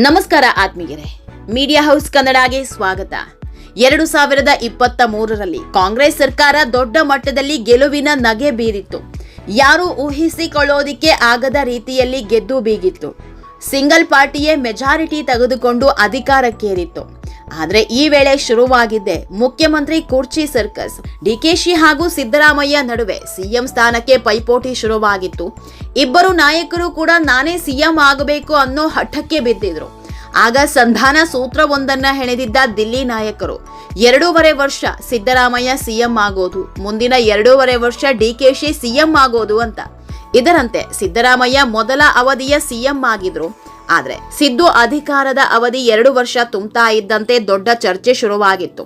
ನಮಸ್ಕಾರ ಆತ್ಮೀಯರೇ, media house ಕನ್ನಡಗೆ ಸ್ವಾಗತ. 2023ರಲ್ಲಿ ಕಾಂಗ್ರೆಸ್ ಸರ್ಕಾರ ದೊಡ್ಡ ಮಟ್ಟದಲ್ಲಿ ಗೆಲುವಿನ ನಗೆ ಬೀರಿತ್ತು. ಯಾರೂ ಊಹಿಸಿಕೊಳ್ಳೋದಿಕ್ಕೆ ಆಗದ ರೀತಿಯಲ್ಲಿ ಗೆದ್ದು ಬೀಗಿತ್ತು. ಸಿಂಗಲ್ ಪಾರ್ಟಿಯೇ ಮೆಜಾರಿಟಿ ತೆಗೆದುಕೊಂಡು ಅಧಿಕಾರಕ್ಕೇರಿತ್ತು. ಆದರೆ ಈ ವೇಳೆ ಶುರುವಾಗಿದ್ದೆ ಮುಖ್ಯಮಂತ್ರಿ ಕುರ್ಚಿ ಸರ್ಕಸ್. ಡಿಕೆಶಿ ಹಾಗೂ ಸಿದ್ದರಾಮಯ್ಯ ನಡುವೆ ಸಿಎಂ ಸ್ಥಾನಕ್ಕೆ ಪೈಪೋಟಿ ಶುರುವಾಗಿತ್ತು. ಇಬ್ಬರು ನಾಯಕರು ಕೂಡ ನಾನೇ ಸಿಎಂ ಆಗಬೇಕು ಅನ್ನೋ ಹಠಕ್ಕೆ ಬಿದ್ದಿದ್ರು. ಆಗ ಸಂಧಾನ ಸೂತ್ರವೊಂದನ್ನ ಹೆಣೆದಿದ್ದ ದಿಲ್ಲಿ ನಾಯಕರು 2.5 ವರ್ಷ ಸಿದ್ದರಾಮಯ್ಯ ಸಿಎಂ ಆಗೋದು, ಮುಂದಿನ 2.5 ವರ್ಷ ಡಿಕೆಶಿ ಸಿಎಂ ಆಗೋದು ಅಂತ. ಇದರಂತೆ ಸಿದ್ದರಾಮಯ್ಯ ಮೊದಲ ಅವಧಿಯ ಸಿಎಂ ಆಗಿದ್ರು. ಆದ್ರೆ ಸಿದ್ದು ಅಧಿಕಾರದ ಅವಧಿ 2 ವರ್ಷ ತುಂಬ್ತಾ ಇದ್ದಂತೆ ದೊಡ್ಡ ಚರ್ಚೆ ಶುರುವಾಗಿತ್ತು.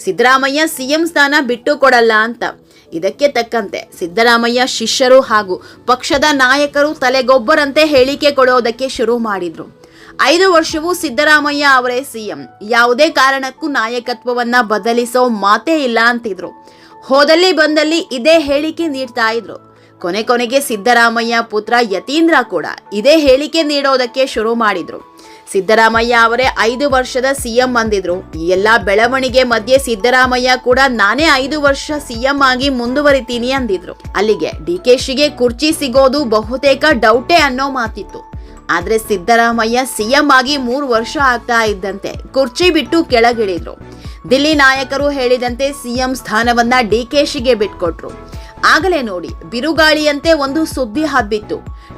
ಸಿದ್ದರಾಮಯ್ಯ ಸಿಎಂ ಸ್ಥಾನ ಬಿಟ್ಟು ಕೊಡಲ್ಲ ಅಂತ. ಇದಕ್ಕೆ ತಕ್ಕಂತೆ ಸಿದ್ದರಾಮಯ್ಯ ಶಿಷ್ಯರು ಹಾಗೂ ಪಕ್ಷದ ನಾಯಕರು ತಲೆಗೊಬ್ಬರಂತೆ ಹೇಳಿಕೆ ಕೊಡೋದಕ್ಕೆ ಶುರು ಮಾಡಿದ್ರು. 5 ವರ್ಷವೂ ಸಿದ್ದರಾಮಯ್ಯ ಅವರೇ ಸಿಎಂ, ಯಾವುದೇ ಕಾರಣಕ್ಕೂ ನಾಯಕತ್ವವನ್ನ ಬದಲಿಸೋ ಮಾತೇ ಇಲ್ಲ ಅಂತಿದ್ರು. ಹೋದಲ್ಲಿ ಬಂದಲ್ಲಿ ಇದೇ ಹೇಳಿಕೆ ನೀಡ್ತಾ ಇದ್ರು. ಕೊನೆಗೆ ಸಿದ್ದರಾಮಯ್ಯ ಪುತ್ರ ಯತೀಂದ್ರ ಕೂಡ ಇದೇ ಹೇಳಿಕೆ ನೀಡೋದಕ್ಕೆ ಶುರು ಮಾಡಿದ್ರು. ಸಿದ್ದರಾಮಯ್ಯ ಅವರೇ 5 ವರ್ಷದ ಸಿಎಂ ಅಂದಿದ್ರು. ಈ ಎಲ್ಲಾ ಬೆಳವಣಿಗೆ ಮಧ್ಯೆ ಸಿದ್ದರಾಮಯ್ಯ ಕೂಡ ನಾನೇ 5 ವರ್ಷ ಸಿಎಂ ಆಗಿ ಮುಂದುವರಿತೀನಿ ಅಂದಿದ್ರು. ಅಲ್ಲಿಗೆ ಡಿಕೆಶಿಗೆ ಕುರ್ಚಿ ಸಿಗೋದು ಬಹುತೇಕ ಡೌಟೇ ಅನ್ನೋ ಮಾತಿತ್ತು. ಆದ್ರೆ ಸಿದ್ದರಾಮಯ್ಯ ಸಿಎಂ ಆಗಿ 3 ವರ್ಷ ಆಗ್ತಾ ಇದ್ದಂತೆ ಕುರ್ಚಿ ಬಿಟ್ಟು ಕೆಳಗಿಳಿದ್ರು. ದಿಲ್ಲಿ ನಾಯಕರು ಹೇಳಿದಂತೆ ಸಿಎಂ ಸ್ಥಾನವನ್ನ ಡಿಕೆಶಿಗೆ ಬಿಟ್ಕೊಟ್ರು. ಆಗಲೇ ನೋಡಿ ಬಿರುಗಾಳಿಯಂತೆ ಒಂದು ಸುದ್ದಿ ಹಬ್ಬಿತ್ತು.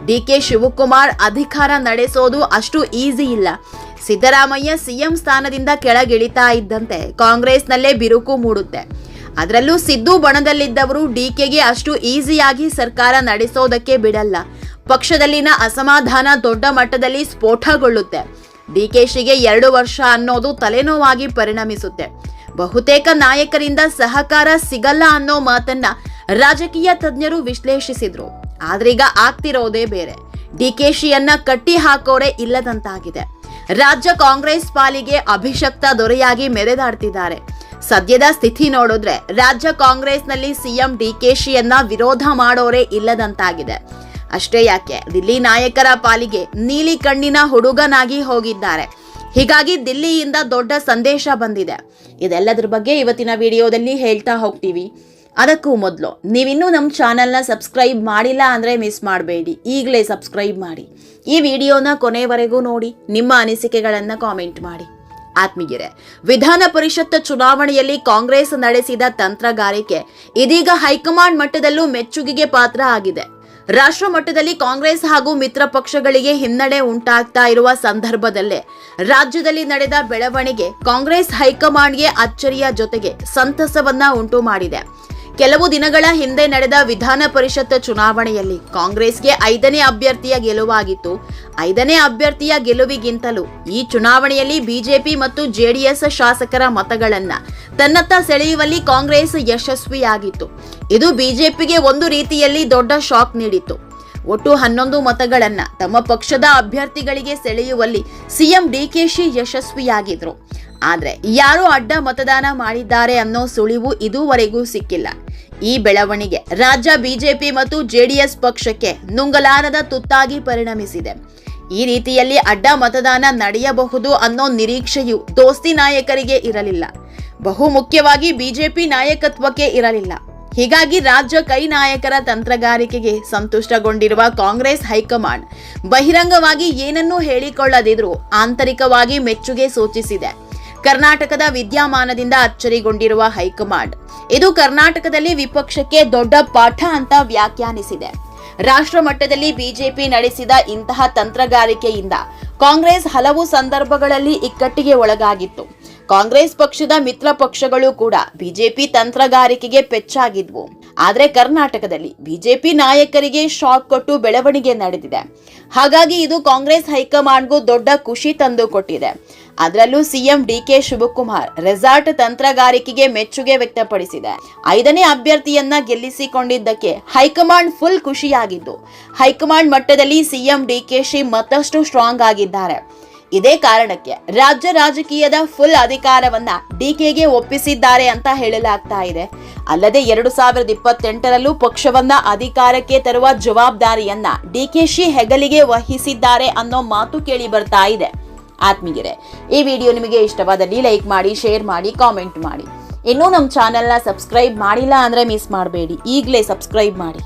ಡಿಕೆ ಶಿವಕುಮಾರ್ ಅಧಿಕಾರ ನಡೆಸೋದು ಅಷ್ಟು ಈಸಿ ಇಲ್ಲ. ಸಿದ್ದರಾಮಯ್ಯ ಸಿಎಂ ಸ್ಥಾನದಿಂದ ಕೆಳಗಿಳಿತಾ ಇದ್ದಂತೆ ಕಾಂಗ್ರೆಸ್ನಲ್ಲೇ ಬಿರುಕು ಮೂಡುತ್ತೆ. ಅದರಲ್ಲೂ ಸಿದ್ದು ಬಣದಲ್ಲಿದ್ದವರು ಡಿಕೆಗೆ ಅಷ್ಟು ಈಸಿಯಾಗಿ ಸರ್ಕಾರ ನಡೆಸೋದಕ್ಕೆ ಬಿಡಲ್ಲ. ಪಕ್ಷದಲ್ಲಿನ ಅಸಮಾಧಾನ ದೊಡ್ಡ ಮಟ್ಟದಲ್ಲಿ ಸ್ಫೋಟಗೊಳ್ಳುತ್ತೆ. ಡಿಕೆಶಿಗೆ 2 ವರ್ಷ ಅನ್ನೋದು ತಲೆನೋವಾಗಿ ಪರಿಣಮಿಸುತ್ತೆ. ಬಹುತೇಕ ನಾಯಕರಿಂದ ಸಹಕಾರ ಸಿಗಲ್ಲ ಅನ್ನೋ ಮಾತನ್ನ ರಾಜಕೀಯ ತಜ್ಞರು ವಿಶ್ಲೇಷಿಸಿದ್ರು. ಆದ್ರೀಗ ಆಗ್ತಿರೋದೇ ಬೇರೆ. ಡಿಕೆಶಿಯನ್ನ ಕಟ್ಟಿ ಹಾಕೋರೆ ಇಲ್ಲದಂತಾಗಿದೆ. ರಾಜ್ಯ ಕಾಂಗ್ರೆಸ್ ಪಾಲಿಗೆ ಅಭಿಷಕ್ತ ದೊರೆಯಾಗಿ ಮೆರೆದಾಡ್ತಿದ್ದಾರೆ. ಸದ್ಯದ ಸ್ಥಿತಿ ನೋಡಿದ್ರೆ ರಾಜ್ಯ ಕಾಂಗ್ರೆಸ್ನಲ್ಲಿ ಸಿಎಂ ಡಿಕೆಶಿಯನ್ನ ವಿರೋಧ ಮಾಡೋರೆ ಇಲ್ಲದಂತಾಗಿದೆ. ಅಷ್ಟೇ ಯಾಕೆ, ದಿಲ್ಲಿ ನಾಯಕರ ಪಾಲಿಗೆ ನೀಲಿ ಕಣ್ಣಿನ ಹುಡುಗನಾಗಿ ಹೋಗಿದ್ದಾರೆ. ಹೀಗಾಗಿ ದಿಲ್ಲಿಯಿಂದ ದೊಡ್ಡ ಸಂದೇಶ ಬಂದಿದೆ. ಇದೆಲ್ಲದ್ರ ಬಗ್ಗೆ ಇವತ್ತಿನ ವಿಡಿಯೋದಲ್ಲಿ ಹೇಳ್ತಾ ಹೋಗ್ತೀವಿ. ಅದಕ್ಕೂ ಮೊದಲು ನೀವಿನ್ನೂ ನಮ್ಮ ಚಾನೆಲ್ನ ಸಬ್ಸ್ಕ್ರೈಬ್ ಮಾಡಿಲ್ಲ ಅಂದರೆ ಮಿಸ್ ಮಾಡಬೇಡಿ, ಈಗಲೇ ಸಬ್ಸ್ಕ್ರೈಬ್ ಮಾಡಿ. ಈ ವಿಡಿಯೋನ ಕೊನೆವರೆಗೂ ನೋಡಿ, ನಿಮ್ಮ ಅನಿಸಿಕೆಗಳನ್ನು ಕಾಮೆಂಟ್ ಮಾಡಿ. ಆತ್ಮೀಯರೇ, ವಿಧಾನ ಪರಿಷತ್ ಚುನಾವಣೆಯಲ್ಲಿ ಕಾಂಗ್ರೆಸ್ ನಡೆಸಿದ ತಂತ್ರಗಾರಿಕೆ ಇದೀಗ ಹೈಕಮಾಂಡ್ ಮಟ್ಟದಲ್ಲೂ ಮೆಚ್ಚುಗೆಗೆ ಪಾತ್ರ ಆಗಿದೆ. ರಾಷ್ಟ್ರ ಮಟ್ಟದಲ್ಲಿ ಕಾಂಗ್ರೆಸ್ ಹಾಗೂ ಮಿತ್ರ ಪಕ್ಷಗಳಿಗೆ ಹಿನ್ನಡೆ ಉಂಟಾಗ್ತಾ ಇರುವ ಸಂದರ್ಭದಲ್ಲೇ ರಾಜ್ಯದಲ್ಲಿ ನಡೆದ ಬೆಳವಣಿಗೆ ಕಾಂಗ್ರೆಸ್ ಹೈಕಮಾಂಡ್ಗೆ ಅಚ್ಚರಿಯ ಜೊತೆಗೆ ಸಂತಸವನ್ನ ಉಂಟು ಮಾಡಿದೆ. ಕೆಲವು ದಿನಗಳ ಹಿಂದೆ ನಡೆದ ವಿಧಾನ ಪರಿಷತ್ ಚುನಾವಣೆಯಲ್ಲಿ ಕಾಂಗ್ರೆಸ್ಗೆ 5ನೇ ಅಭ್ಯರ್ಥಿಯ ಗೆಲುವಾಗಿತ್ತು. 5ನೇ ಅಭ್ಯರ್ಥಿಯ ಗೆಲುವಿಗಿಂತಲೂ ಈ ಚುನಾವಣೆಯಲ್ಲಿ ಬಿಜೆಪಿ ಮತ್ತು ಜೆಡಿಎಸ್ ಶಾಸಕರ ಮತಗಳನ್ನ ತನ್ನತ್ತ ಸೆಳೆಯುವಲ್ಲಿ ಕಾಂಗ್ರೆಸ್ ಯಶಸ್ವಿಯಾಗಿತ್ತು. ಇದು ಬಿಜೆಪಿಗೆ ಒಂದು ರೀತಿಯಲ್ಲಿ ದೊಡ್ಡ ಶಾಕ್ ನೀಡಿತ್ತು. ಒಟ್ಟು 11 ಮತಗಳನ್ನ ತಮ್ಮ ಪಕ್ಷದ ಅಭ್ಯರ್ಥಿಗಳಿಗೆ ಸೆಳೆಯುವಲ್ಲಿ ಸಿಎಂ ಡಿಕೆಶಿ ಯಶಸ್ವಿಯಾಗಿದ್ರು. ಆದ್ರೆ ಯಾರು ಅಡ್ಡ ಮತದಾನ ಮಾಡಿದ್ದಾರೆ ಅನ್ನೋ ಸುಳಿವು ಇದುವರೆಗೂ ಸಿಕ್ಕಿಲ್ಲ. ಈ ಬೆಳವಣಿಗೆ ರಾಜ್ಯ ಬಿಜೆಪಿ ಮತ್ತು ಜೆಡಿಎಸ್ ಪಕ್ಷಕ್ಕೆ ನುಂಗಲಾರದ ತುತ್ತಾಗಿ ಪರಿಣಮಿಸಿದೆ. ಈ ರೀತಿಯಲ್ಲಿ ಅಡ್ಡ ಮತದಾನ ನಡೆಯಬಹುದು ಅನ್ನೋ ನಿರೀಕ್ಷೆಯು ದೋಸ್ತಿ ನಾಯಕರಿಗೆ ಇರಲಿಲ್ಲ. ಬಹುಮುಖ್ಯವಾಗಿ ಬಿಜೆಪಿ ನಾಯಕತ್ವಕ್ಕೆ ಇರಲಿಲ್ಲ. ಹೀಗಾಗಿ ರಾಜ್ಯ ಕೈ ನಾಯಕರ ತಂತ್ರಗಾರಿಕೆಗೆ ಸಂತುಷ್ಟಗೊಂಡಿರುವ ಕಾಂಗ್ರೆಸ್ ಹೈಕಮಾಂಡ್ ಬಹಿರಂಗವಾಗಿ ಏನನ್ನೂ ಹೇಳಿಕೊಳ್ಳದಿದ್ರೂ ಆಂತರಿಕವಾಗಿ ಮೆಚ್ಚುಗೆ ಸೂಚಿಸಿದೆ. ಕರ್ನಾಟಕದ ವಿದ್ಯಮಾನದಿಂದ ಅಚ್ಚರಿಗೊಂಡಿರುವ ಹೈಕಮಾಂಡ್ ಇದು ಕರ್ನಾಟಕದಲ್ಲಿ ವಿಪಕ್ಷಕ್ಕೆ ದೊಡ್ಡ ಪಾಠ ಅಂತ ವ್ಯಾಖ್ಯಾನಿಸಿದೆ. ರಾಷ್ಟ್ರ ಮಟ್ಟದಲ್ಲಿ ಬಿಜೆಪಿ ನಡೆಸಿದ ಇಂತಹ ತಂತ್ರಗಾರಿಕೆಯಿಂದ ಕಾಂಗ್ರೆಸ್ ಹಲವು ಸಂದರ್ಭಗಳಲ್ಲಿ ಇಕ್ಕಟ್ಟಿಗೆ ಒಳಗಾಗಿತ್ತು. ಕಾಂಗ್ರೆಸ್ ಪಕ್ಷದ ಮಿತ್ರ ಪಕ್ಷಗಳು ಕೂಡ ಬಿಜೆಪಿ ತಂತ್ರಗಾರಿಕೆಗೆ ಪೆಚ್ಚಾಗಿದ್ವು. ಆದ್ರೆ ಕರ್ನಾಟಕದಲ್ಲಿ ಬಿಜೆಪಿ ನಾಯಕರಿಗೆ ಶಾಕ್ ಕೊಟ್ಟು ಬೆಳವಣಿಗೆ ನಡೆದಿದೆ. ಹಾಗಾಗಿ ಇದು ಕಾಂಗ್ರೆಸ್ ಹೈಕಮಾಂಡ್ಗೂ ದೊಡ್ಡ ಖುಷಿ ತಂದು ಕೊಟ್ಟಿದೆ. ಅದರಲ್ಲೂ ಸಿಎಂ ಡಿಕೆ ಶಿವಕುಮಾರ್ ರೆಸಾರ್ಟ್ ತಂತ್ರಗಾರಿಕೆಗೆ ಮೆಚ್ಚುಗೆ ವ್ಯಕ್ತಪಡಿಸಿದೆ. 5ನೇ ಅಭ್ಯರ್ಥಿಯನ್ನ ಗೆಲ್ಲಿಸಿಕೊಂಡಿದ್ದಕ್ಕೆ ಹೈಕಮಾಂಡ್ ಫುಲ್ ಖುಷಿಯಾಗಿದ್ದು, ಹೈಕಮಾಂಡ್ ಮಟ್ಟದಲ್ಲಿ ಸಿಎಂ ಡಿಕೆಶಿ ಮತ್ತಷ್ಟು ಸ್ಟ್ರಾಂಗ್ ಆಗಿದ್ದಾರೆ. ಇದೇ ಕಾರಣಕ್ಕೆ ರಾಜ್ಯ ರಾಜಕೀಯದ ಫುಲ್ ಅಧಿಕಾರವನ್ನ ಡಿಕೆಗೆ ಒಪ್ಪಿಸಿದ್ದಾರೆ ಅಂತ ಹೇಳಲಾಗ್ತಾ ಇದೆ. ಅಲ್ಲದೆ 2028ರಲ್ಲೂ ಪಕ್ಷವನ್ನ ಅಧಿಕಾರಕ್ಕೆ ತರುವ ಜವಾಬ್ದಾರಿಯನ್ನ ಡಿಕೆಶಿ ಹೆಗಲಿಗೆ ವಹಿಸಿದ್ದಾರೆ ಅನ್ನೋ ಮಾತು ಕೇಳಿ ಬರ್ತಾ ಇದೆ. ಆತ್ಮೀಯರೇ, ಈ ವಿಡಿಯೋ ನಿಮಗೆ ಇಷ್ಟವಾದಲ್ಲಿ ಲೈಕ್ ಮಾಡಿ, ಶೇರ್ ಮಾಡಿ, ಕಾಮೆಂಟ್ ಮಾಡಿ. ಇನ್ನೂ ನಮ್ಮ ಚಾನೆಲ್ನ ಸಬ್ಸ್ಕ್ರೈಬ್ ಮಾಡಿಲ್ಲ ಅಂದರೆ ಮಿಸ್ ಮಾಡಬೇಡಿ, ಈಗಲೇ ಸಬ್ಸ್ಕ್ರೈಬ್ ಮಾಡಿ.